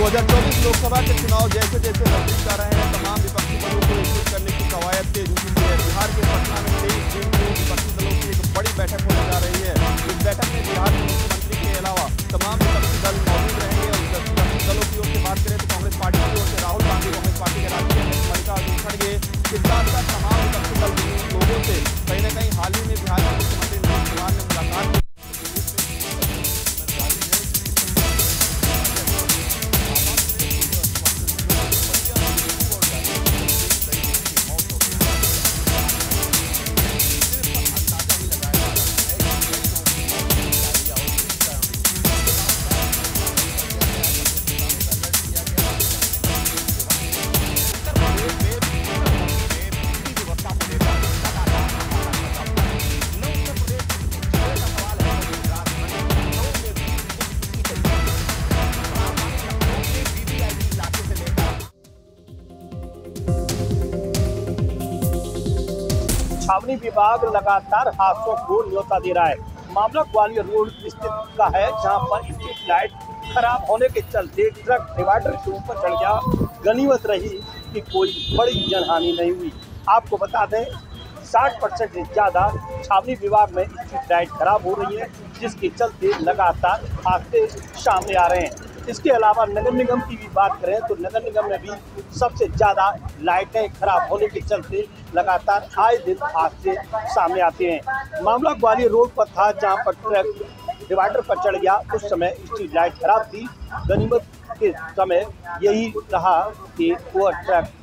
2024 लोकसभा के चुनाव जैसे जैसे नजदीक आ रहे हैं, तमाम विपक्षी दलों को एकजुट करने की कवायद तेज हो चुकी है। बिहार के पटना में 23 जून को विपक्षी दलों की एक बड़ी बैठक होने जा रही है। इस बैठक में बिहार के मुख्यमंत्री के अलावा तमाम विपक्षी दल मौजूद रहेंगे। और विपक्षी दलों की ओर से बात करें तो कांग्रेस पार्टी की ओर से राहुल गांधी, कांग्रेस पार्टी के राष्ट्रीय अध्यक्ष मल्लिकार्जुन खड़गे के साथ साथ तमाम विपक्षी दल लोगों से कहीं न कहीं हाल ही में बिहार के मुख्यमंत्री नीतीश कुमार ने मुलाकात की। छावनी विभाग लगातार हादसों को न्योता दे रहा है। मामला ग्वालियर रोड स्थित का है, जहां पर स्ट्रीट लाइट खराब होने के चलते ट्रक डिवाइडर के ऊपर चढ़ गया। गनीमत रही कि कोई बड़ी जनहानि नहीं हुई। आपको बता दें 60% से ज़्यादा छावनी विभाग में स्ट्रीट लाइट खराब हो रही है, जिसके चलते लगातार हादसे सामने आ रहे हैं। इसके अलावा नगर निगम की भी बात करें तो नगर निगम में भी सबसे ज़्यादा लाइटें खराब होने के चलते लगातार आए दिन हादसे सामने आते हैं। मामला ग्वालियर रोड पर था, जहां पर ट्रक डिवाइडर पर चढ़ गया। उस समय स्ट्रीट लाइट खराब थी। गनीमत के समय यही रहा कि वह ट्रक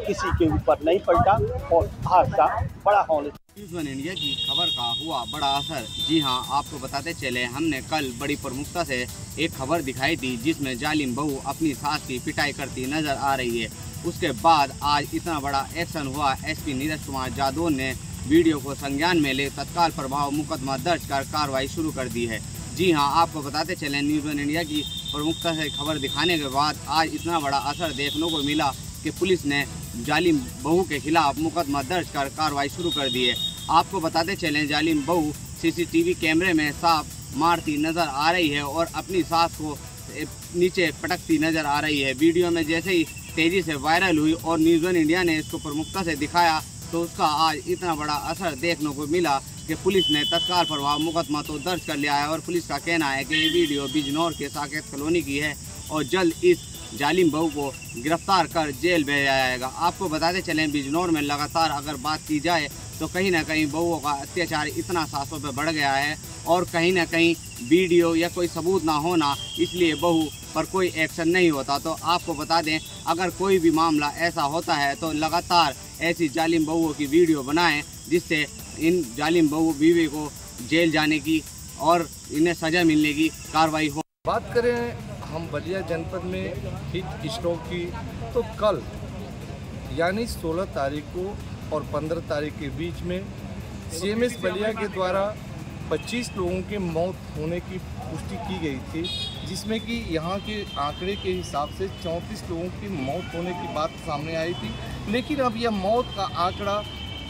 किसी के ऊपर नहीं पलटा और हादसा बड़ा होने। न्यूज़ वन इंडिया की खबर का हुआ बड़ा असर। जी हां, आपको बताते चले, हमने कल बड़ी प्रमुखता से एक खबर दिखाई थी जिसमें जालिम बहू अपनी सास की पिटाई करती नजर आ रही है। उसके बाद आज इतना बड़ा एक्शन हुआ। एसपी नीरज कुमार जादव ने वीडियो को संज्ञान में ले तत्काल प्रभाव मुकदमा दर्ज कर कार्रवाई शुरू कर दी है। जी हां, आपको बताते चले, न्यूज़ वन इंडिया की प्रमुखता से खबर दिखाने के बाद आज इतना बड़ा असर देखने को मिला कि पुलिस ने जालिम बहू के खिलाफ मुकदमा दर्ज कर कार्रवाई शुरू कर दी है। आपको बताते चलें, जालिम बहू सीसीटीवी कैमरे में साफ मारती नज़र आ रही है और अपनी सास को नीचे पटकती नज़र आ रही है। वीडियो में जैसे ही तेज़ी से वायरल हुई और न्यूज़ वन इंडिया ने इसको प्रमुखता से दिखाया तो उसका आज इतना बड़ा असर देखने को मिला कि पुलिस ने तत्काल प्रभाव मुकदमा तो दर्ज कर लिया है। और पुलिस का कहना है कि ये वीडियो बिजनौर के साकेत कॉलोनी की है और जल्द इस जालिम बहू को गिरफ्तार कर जेल भेजा जाएगा। आपको बताते चलें, बिजनौर में लगातार अगर बात की जाए तो कहीं ना कहीं बहुओं का अत्याचार इतना सासों पे बढ़ गया है और कहीं ना कहीं वीडियो या कोई सबूत ना होना, इसलिए बहू पर कोई एक्शन नहीं होता। तो आपको बता दें, अगर कोई भी मामला ऐसा होता है तो लगातार ऐसी जालिम बहुओं की वीडियो बनाएं जिससे इन जालिम बहू बीवी को जेल जाने की और इन्हें सज़ा मिलने की कार्रवाई हो। बात करें हम बलिया जनपद में हीट स्ट्रोक की, तो कल यानी 16 तारीख को और 15 तारीख के बीच में सीएमएस बलिया के द्वारा 25 लोगों की मौत होने की पुष्टि की गई थी, जिसमें कि यहाँ के आंकड़े के हिसाब से 34 लोगों की मौत होने की बात सामने आई थी। लेकिन अब यह मौत का आंकड़ा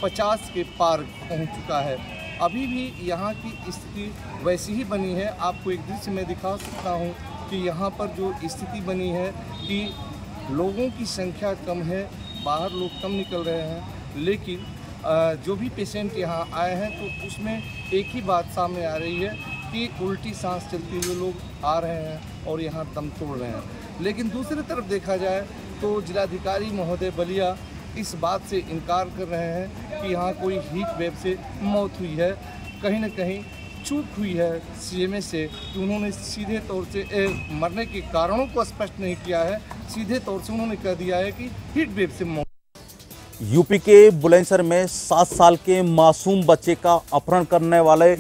50 के पार पहुँच चुका है। अभी भी यहाँ की स्थिति वैसी ही बनी है। आपको एक दृश्य में दिखा सकता हूँ कि यहाँ पर जो स्थिति बनी है कि लोगों की संख्या कम है, बाहर लोग कम निकल रहे हैं, लेकिन जो भी पेशेंट यहाँ आए हैं तो उसमें एक ही बात सामने आ रही है कि उल्टी सांस चलते हुए लोग आ रहे हैं और यहाँ दम तोड़ रहे हैं। लेकिन दूसरी तरफ देखा जाए तो जिलाधिकारी महोदय बलिया इस बात से इनकार कर रहे हैं कि यहाँ कोई हीट वेव से मौत हुई है। कहीं ना कहीं चूक हुई है सीएमएस से कि उन्होंने सीधे तौर से मरने के कारणों को स्पष्ट नहीं किया है। सीधे तौर से उन्होंने कह दिया है कि हीट वेव से मौत। यूपी के बुलंदशहर में 7 साल के मासूम बच्चे का अपहरण करने वाले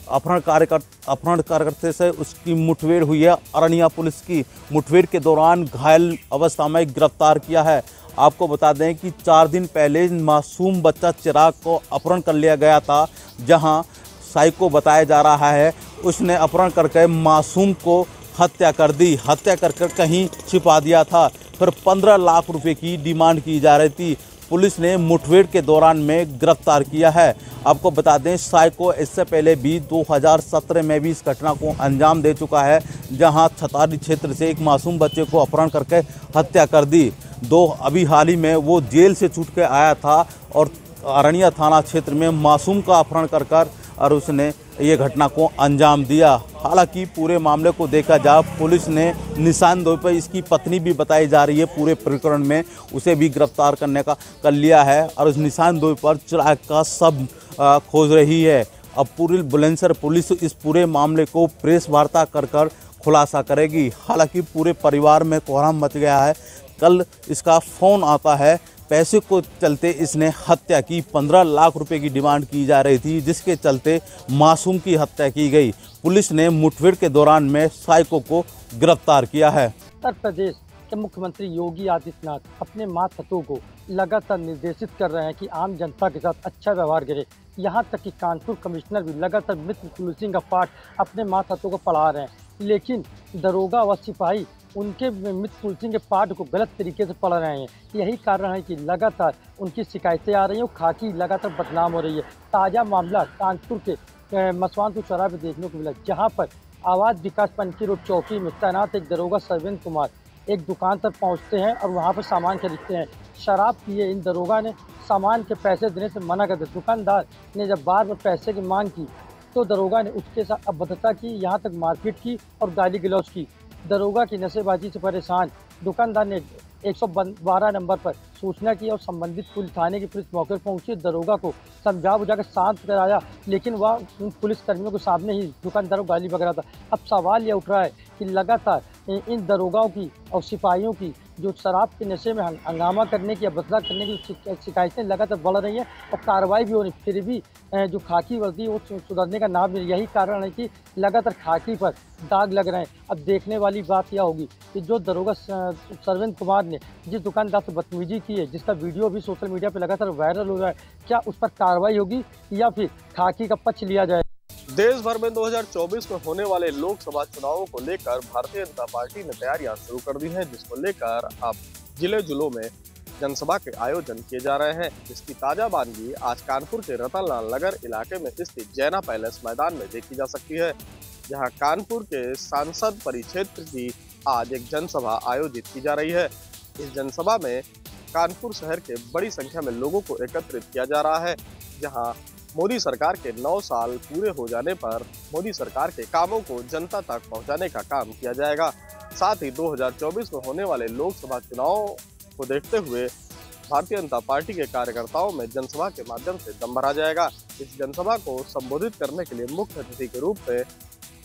अपहरण कार्यकर्ता से उसकी मुठभेड़ हुई है। अरनिया पुलिस की मुठभेड़ के दौरान घायल अवस्था में गिरफ्तार किया है। आपको बता दें कि 4 दिन पहले मासूम बच्चा चिराग को अपहरण कर लिया गया था, जहां साइको बताया जा रहा है उसने अपहरण करके मासूम को हत्या कर दी। हत्या कर कहीं छिपा दिया था। फिर 15 लाख रुपए की डिमांड की जा रही थी। पुलिस ने मुठभेड़ के दौरान में गिरफ्तार किया है। आपको बता दें, साइको इससे पहले भी 2017 में भी इस घटना को अंजाम दे चुका है, जहां छतारी क्षेत्र से एक मासूम बच्चे को अपहरण करके हत्या कर दी। अभी हाल ही में वो जेल से छूट के आया था और अरनिया थाना क्षेत्र में मासूम का अपहरण कर और उसने ये घटना को अंजाम दिया। हालांकि पूरे मामले को देखा जाए, पुलिस ने निशानदेही पर इसकी पत्नी भी बताई जा रही है पूरे प्रकरण में, उसे भी गिरफ्तार करने का कर लिया है और उस निशानदेही पर चिराग का सब खोज रही है। अब पूरी बुलंदशहर पुलिस इस पूरे मामले को प्रेस वार्ता कर खुलासा करेगी। हालांकि पूरे परिवार में कोहराम मच गया है। कल इसका फ़ोन आता है, पैसे को चलते इसने हत्या की। 15 लाख रुपए की डिमांड की जा रही थी, जिसके चलते मासूम की हत्या की गई। पुलिस ने मुठभेड़ के दौरान में साइको को गिरफ्तार किया है। उत्तर प्रदेश के मुख्यमंत्री योगी आदित्यनाथ अपने मातहतों को लगातार निर्देशित कर रहे हैं कि आम जनता के साथ अच्छा व्यवहार करें। यहाँ तक कि कानपुर कमिश्नर भी लगातार मित्र पुलिसिंग का पाठ अपने मातहतों को पढ़ा रहे हैं, लेकिन दरोगा व सिपाही उनके मित्र पुलिसिंग के पाठ को गलत तरीके से पढ़ रहे हैं। यही कारण है कि लगातार उनकी शिकायतें आ रही हैं और खाकी लगातार बदनाम हो रही है। ताज़ा मामला कानपुर के मसवानपुर चौराहे पर देखने को मिला, जहां पर आवाज़ विकास पंची रोड चौकी में तैनात एक दरोगा सरविंद कुमार एक दुकान तक पहुंचते हैं और वहां पर सामान खरीदते हैं। शराब पिए इन दरोगा ने सामान के पैसे देने से मना कर दिया। दुकानदार ने जब बार बार पैसे की मांग की तो दरोगा ने उसके साथ अभद्रता की, यहाँ तक मारपीट की और गाली गलौज की। दरोगा की नशेबाजी से परेशान दुकानदार ने 112 नंबर पर सूचना की और संबंधित पुलिस थाने की पुलिस मौके पर पहुंची। दरोगा को समझा बुझा कर शांत कराया, लेकिन वह उन पुलिस कर्मियों के सामने ही दुकानदारों को गाली बक रहा था। अब सवाल यह उठ रहा है कि लगातार इन दरोगाओं की और सिपाहियों की जो शराब के नशे में हंगामा करने की या बदला करने की शिकायतें लगातार बढ़ रही हैं और कार्रवाई भी हो रही, फिर भी जो खाकी वर्दी वो सुधरने का नाम नहीं। यही कारण है कि लगातार खाकी पर दाग लग रहे हैं। अब देखने वाली बात यह होगी कि जो दरोगा सरविंद कुमार ने जिस दुकानदार से बदतमीजी की है, जिसका वीडियो भी सोशल मीडिया पर लगातार वायरल हो रहा है, क्या उस पर कार्रवाई होगी या फिर खाकी का पक्ष लिया जाए। देश भर में 2024 में होने वाले लोकसभा चुनावों को लेकर भारतीय जनता पार्टी ने तैयारियां शुरू कर दी हैं, जिसको लेकर अब जिले जिलों में जनसभा के आयोजन किए जा रहे हैं। इसकी ताजा बानगी आज कानपुर के रतनलाल नगर इलाके में स्थित जैना पैलेस मैदान में देखी जा सकती है, जहां कानपुर के सांसद परिक्षेत्र की आज एक जनसभा आयोजित की जा रही है। इस जनसभा में कानपुर शहर के बड़ी संख्या में लोगों को एकत्रित किया जा रहा है, जहां मोदी सरकार के 9 साल पूरे हो जाने पर मोदी सरकार के कामों को जनता तक पहुंचाने का काम किया जाएगा। साथ ही 2024 में होने वाले लोकसभा चुनाव को देखते हुए भारतीय जनता पार्टी के कार्यकर्ताओं में जनसभा के माध्यम से दम भरा जाएगा। इस जनसभा को संबोधित करने के लिए मुख्य अतिथि के रूप में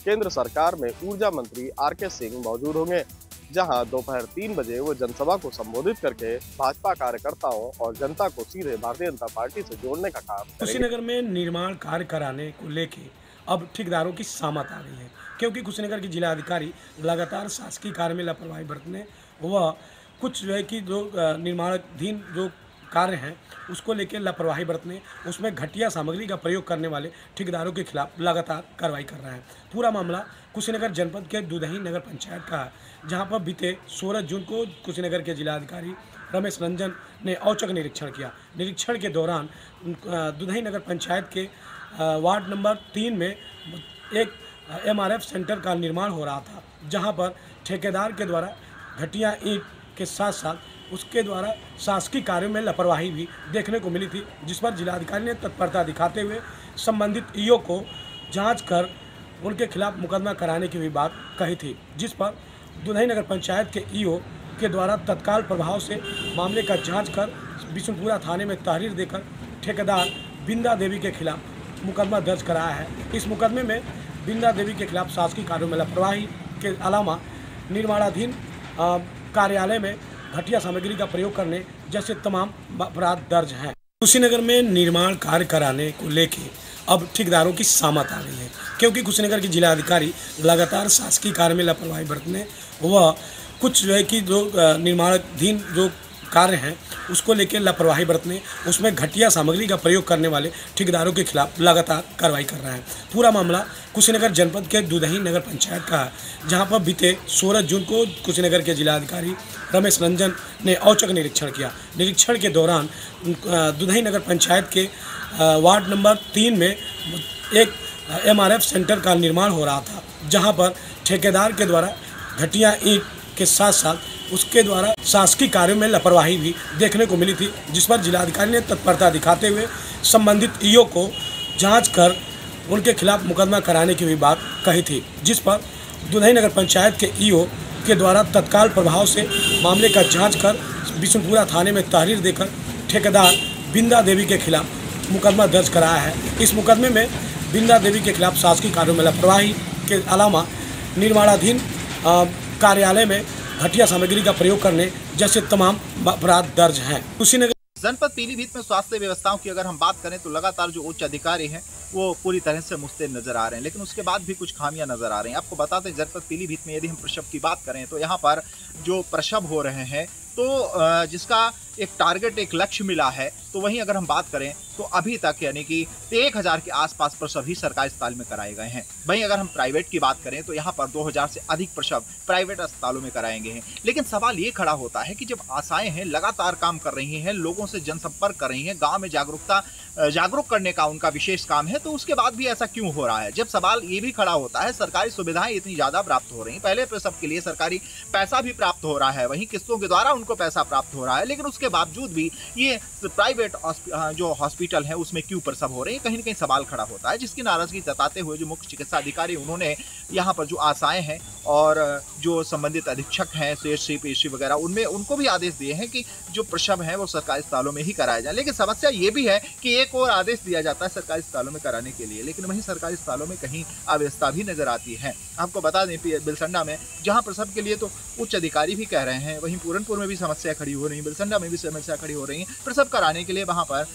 केंद्र सरकार में ऊर्जा मंत्री आर.के. सिंह मौजूद होंगे, जहां दोपहर 3 बजे वो जनसभा को संबोधित करके भाजपा कार्यकर्ताओं और जनता को सीधे भारतीय जनता पार्टी से जोड़ने का काम करेंगे। कुशीनगर में निर्माण कार्य कराने को लेके अब ठेकेदारों की सामत आ गई है, क्योंकि कुशीनगर के जिलाधिकारी लगातार शासकीय कार्य में लापरवाही बरतने व कुछ जो है कि जो निर्माणाधीन जो कार्य हैं उसको लेकर लापरवाही बरतने, उसमें घटिया सामग्री का प्रयोग करने वाले ठेकेदारों के खिलाफ लगातार कार्रवाई कर रहे हैं। पूरा मामला कुशीनगर जनपद के दुधही नगर पंचायत का है, जहां पर बीते 16 जून को कुशीनगर के जिलाधिकारी रमेश रंजन ने औचक निरीक्षण किया। निरीक्षण के दौरान दुधही नगर पंचायत के वार्ड नंबर 3 में एक MRF सेंटर का निर्माण हो रहा था, जहां पर ठेकेदार के द्वारा घटिया ईंट के साथ साथ उसके द्वारा शासकीय कार्यों में लापरवाही भी देखने को मिली थी, जिस पर जिलाधिकारी ने तत्परता दिखाते हुए संबंधित ईओ को जांच कर उनके खिलाफ मुकदमा कराने की भी बात कही थी, जिस पर दुधही नगर पंचायत के ईओ के द्वारा तत्काल प्रभाव से मामले का जांच कर बिशुनपुरा थाने में तहरीर देकर ठेकेदार बिंदा देवी के खिलाफ मुकदमा दर्ज कराया है। इस मुकदमे में बिंदा देवी के खिलाफ शासकीय कार्यों में लापरवाही के अलावा निर्माणाधीन कार्यालय में घटिया सामग्री का प्रयोग करने जैसे तमाम अपराध दर्ज हैं। कुशीनगर में निर्माण कार्य कराने को लेके अब ठेकेदारों की सामत आ गई है, क्योंकि कुशीनगर के जिलाधिकारी लगातार शासकीय कार्य में लापरवाही बरतने व कुछ जो है कि जो निर्माणाधीन जो कार्य हैं उसको लेकर लापरवाही बरतने, उसमें घटिया सामग्री का प्रयोग करने वाले ठेकेदारों के खिलाफ लगातार कार्रवाई कर रहे हैं। पूरा मामला कुशीनगर जनपद के दुधही नगर पंचायत का है, जहां पर बीते 16 जून को कुशीनगर के जिलाधिकारी रमेश रंजन ने औचक निरीक्षण किया। निरीक्षण के दौरान दुधही नगर पंचायत के वार्ड नंबर 3 में एक MRF सेंटर का निर्माण हो रहा था, जहां पर ठेकेदार के द्वारा घटिया ईंट के साथ साथ उसके द्वारा शासकीय कार्यों में लापरवाही भी देखने को मिली थी, जिस पर जिलाधिकारी ने तत्परता दिखाते हुए संबंधित ईओ को जांच कर उनके खिलाफ मुकदमा कराने की भी बात कही थी, जिस पर दुधही नगर पंचायत के ईओ के द्वारा तत्काल प्रभाव से मामले का जांच कर बिशुनपुरा थाने में तहरीर देकर ठेकेदार बिंदा देवी के खिलाफ मुकदमा दर्ज कराया है। इस मुकदमे में बिंदा देवी के खिलाफ शासकीय कार्यों में लापरवाही के अलावा निर्माणाधीन कार्यालय में घटिया सामग्री का प्रयोग करने जैसे तमाम अपराध दर्ज हैं। कुशीनगर जनपद पीलीभीत में स्वास्थ्य व्यवस्थाओं की अगर हम बात करें तो लगातार जो उच्च अधिकारी हैं वो पूरी तरह से मुस्तैद नजर आ रहे हैं, लेकिन उसके बाद भी कुछ खामियां नजर आ रही हैं। आपको बताते हैं जनपद पीलीभीत में यदि हम प्रसव की बात करें तो यहाँ पर जो प्रसव हो रहे हैं तो जिसका एक टारगेट, एक लक्ष्य मिला है, तो वहीं अगर हम बात करें तो अभी तक यानी कि 1000 के आसपास प्रसव ही सरकारी अस्पताल में कराए गए हैं। वहीं अगर हम प्राइवेट की बात करें तो यहाँ पर 2000 से अधिक प्रसव प्राइवेट अस्पतालों में कराए गए हैं। लेकिन सवाल ये खड़ा होता है कि जब आशाएं हैं लगातार काम कर रही हैं, लोगों से जनसंपर्क कर रही हैं, गाँव में जागरूक करने का उनका विशेष काम है, तो उसके बाद भी ऐसा क्यों हो रहा है? जब सवाल ये भी खड़ा होता है, सरकारी सुविधाएं इतनी ज़्यादा प्राप्त हो रही, पहले प्रसव के लिए सरकारी पैसा भी प्राप्त हो रहा है, वहीं किस्तों के द्वारा उनको पैसा प्राप्त हो रहा है, लेकिन उसके बावजूद भी ये प्राइवेट जो हॉस्पिटल है उसमें क्यों प्रसव हो रहे हैं, कहीं ना कहीं सवाल खड़ा होता है, जिसकी नाराजगी जताते हुए जो मुख्य चिकित्सा अधिकारी उन्होंने यहाँ पर जो आशाएं हैं और जो संबंधित अधीक्षक हैं CHC PHC वगैरह उनमें उनको भी आदेश दिए हैं कि जो प्रसव है वो सरकारी अस्पतालों में ही कराया जाए। लेकिन समस्या ये भी है कि एक और आदेश दिया जाता है सरकारी अस्पतालों में कराने के लिए, लेकिन वहीं सरकारी अस्पतालों में कहीं अव्यवस्था भी नजर आती है। आपको बता दें बिलसंडा में जहाँ प्रसव के लिए तो उच्च अधिकारी भी कह रहे हैं, वहीं पूरनपुर में भी समस्या खड़ी हो रही है, बिलसंडा में भी समस्या खड़ी हो रही है। प्रसव कराने के लिए वहाँ पर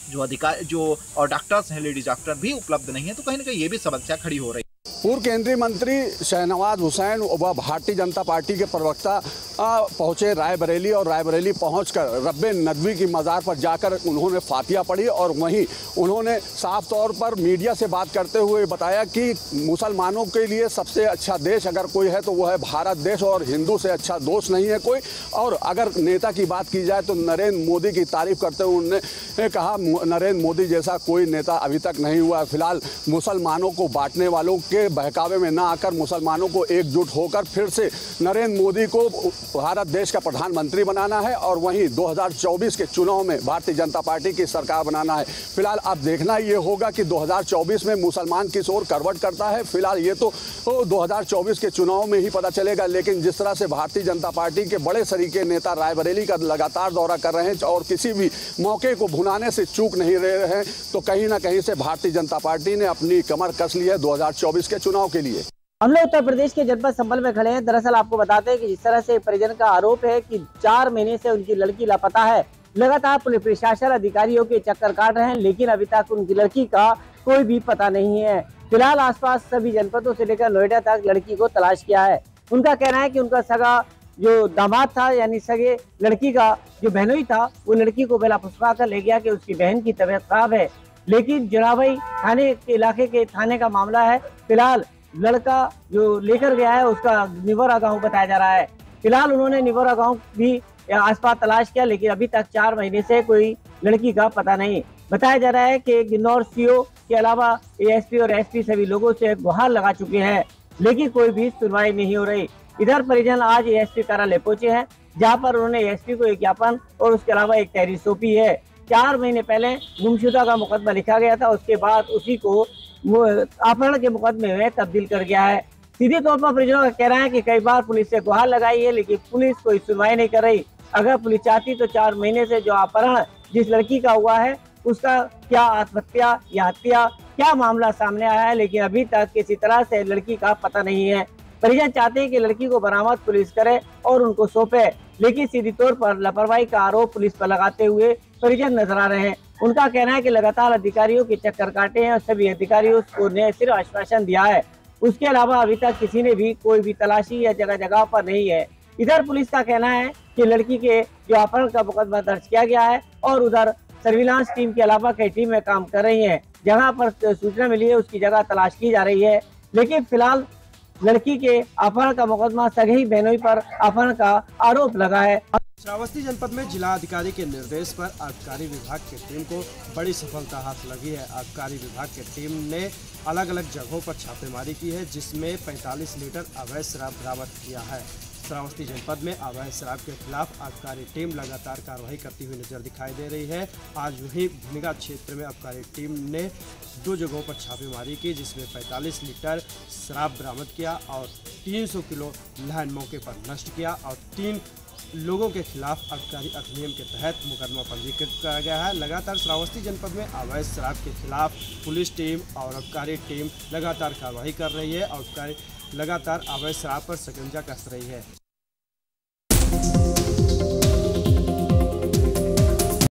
जो और डॉक्टर्स हैं, लेडीज डॉक्टर भी उपलब्ध नहीं है, तो कहीं ना कहीं ये भी समस्या खड़ी हो रही है। पूर्व केंद्रीय मंत्री शहनवाज हुसैन व भारतीय जनता पार्टी के प्रवक्ता पहुंचे रायबरेली और रायबरेली पहुंचकर रब्बे नदवी की मज़ार पर जाकर उन्होंने फातिया पढ़ी और वहीं उन्होंने साफ तौर पर मीडिया से बात करते हुए बताया कि मुसलमानों के लिए सबसे अच्छा देश अगर कोई है तो वो है भारत देश और हिंदू से अच्छा दोस्त नहीं है कोई। और अगर नेता की बात की जाए तो नरेंद्र मोदी की तारीफ करते हुए उन्होंने कहा नरेंद्र मोदी जैसा कोई नेता अभी तक नहीं हुआ। फिलहाल मुसलमानों को बांटने वालों के बहकावे में ना आकर मुसलमानों को एकजुट होकर फिर से नरेंद्र मोदी को भारत देश का प्रधानमंत्री बनाना है और वहीं 2024 के चुनाव में भारतीय जनता पार्टी की सरकार बनाना है। फिलहाल अब देखना ये होगा कि 2024 में मुसलमान किस ओर करवट करता है। फिलहाल ये तो 2024 के चुनाव में ही पता चलेगा, लेकिन जिस तरह से भारतीय जनता पार्टी के बड़े सरीके नेता रायबरेली का लगातार दौरा कर रहे हैं और किसी भी मौके को भुनाने से चूक नहीं रहे हैं, तो कहीं ना कहीं से भारतीय जनता पार्टी ने अपनी कमर कस ली है 2024 के चुनाव के लिए। हम लोग उत्तर प्रदेश के जनपद संभल में खड़े हैं। दरअसल आपको बताते हैं कि जिस तरह से परिजन का आरोप है कि 4 महीने से उनकी लड़की लापता है, लगातार पुलिस प्रशासन अधिकारियों के चक्कर काट रहे हैं, लेकिन अभी तक उनकी लड़की का कोई भी पता नहीं है। फिलहाल आसपास सभी जनपदों से लेकर नोएडा तक लड़की को तलाश किया है। उनका कहना है कि उनका सगा जो दामाद था यानी सगे लड़की का जो बहनोई था वो लड़की को बेला फुसला कर ले गया कि उसकी बहन की तबीयत खराब है, लेकिन जनाभाई थाने के इलाके के थाने का मामला है। फिलहाल लड़का जो लेकर गया है उसका निवरा गांव बताया जा रहा है। फिलहाल उन्होंने निवरा गांव भी आसपास तलाश किया, लेकिन अभी तक 4 महीने से कोई लड़की का पता नहीं। बताया जा रहा है कि गिन्नौर CO के अलावा ASP और SP सभी लोगों से गुहार लगा चुके हैं, लेकिन कोई भी सुनवाई नहीं हो रही। इधर परिजन आज ASP कार्यालय पहुंचे हैं, जहां पर उन्होंने ASP को एक ज्ञापन और उसके अलावा एक डायरी सौंपी है। 4 महीने पहले गुमशुदा का मुकदमा लिखा गया था, उसके बाद उसी को अपहरण के मुकदमे में तब्दील कर गया है। सीधे तौर पर परिजनों का कहना है कि कई बार पुलिस से गुहार लगाई है, लेकिन पुलिस कोई सुनवाई नहीं कर रही। अगर पुलिस चाहती तो 4 महीने से जो अपहरण जिस लड़की का हुआ है उसका क्या आत्महत्या या हत्या क्या मामला सामने आया है, लेकिन अभी तक किसी तरह से लड़की का पता नहीं है। परिजन चाहते हैं कि लड़की को बरामद पुलिस करे और उनको सौंपे, लेकिन सीधी तौर पर लापरवाही का आरोप पुलिस पर लगाते हुए परिजन नजर आ रहे हैं। उनका कहना है कि लगातार अधिकारियों के चक्कर काटे हैं और सभी अधिकारियों को ने सिर्फ आश्वासन दिया है, उसके अलावा अभी तक किसी ने भी कोई भी तलाशी या जगह जगह पर नहीं है। इधर पुलिस का कहना है कि लड़की के जो अपहरण का मुकदमा दर्ज किया गया है और उधर सर्विलांस टीम के अलावा कई टीमें काम कर रही हैं। जहां पर सूचना मिली है उसकी जगह तलाश की जा रही है, लेकिन फिलहाल लड़की के अपहरण का मुकदमा सगई बहनोई पर अपहरण का आरोप लगा है। श्रावस्ती जनपद में जिला अधिकारी के निर्देश पर आबकारी विभाग की टीम को बड़ी सफलता हाथ लगी है। आबकारी विभाग की टीम ने अलग अलग जगहों पर छापेमारी की है, जिसमें 45 लीटर अवैध शराब बरामद किया है। श्रावस्ती जनपद में अवैध शराब के खिलाफ आबकारी टीम लगातार कार्रवाई करती हुई नजर दिखाई दे रही है। आज वही भिनगा क्षेत्र में आबकारी टीम ने 2 जगहों पर छापेमारी की, जिसमें 45 लीटर शराब बरामद किया और 300 किलो लहन मौके पर नष्ट किया और 3 लोगों के खिलाफ आबकारी अधिनियम के तहत मुकदमा पंजीकृत किया गया है। लगातार श्रावस्ती जनपद में अवैध शराब के खिलाफ पुलिस टीम और आबकारी टीम लगातार कार्रवाई कर रही है और लगातार अवैध शराब पर शिकंजा कस रही है।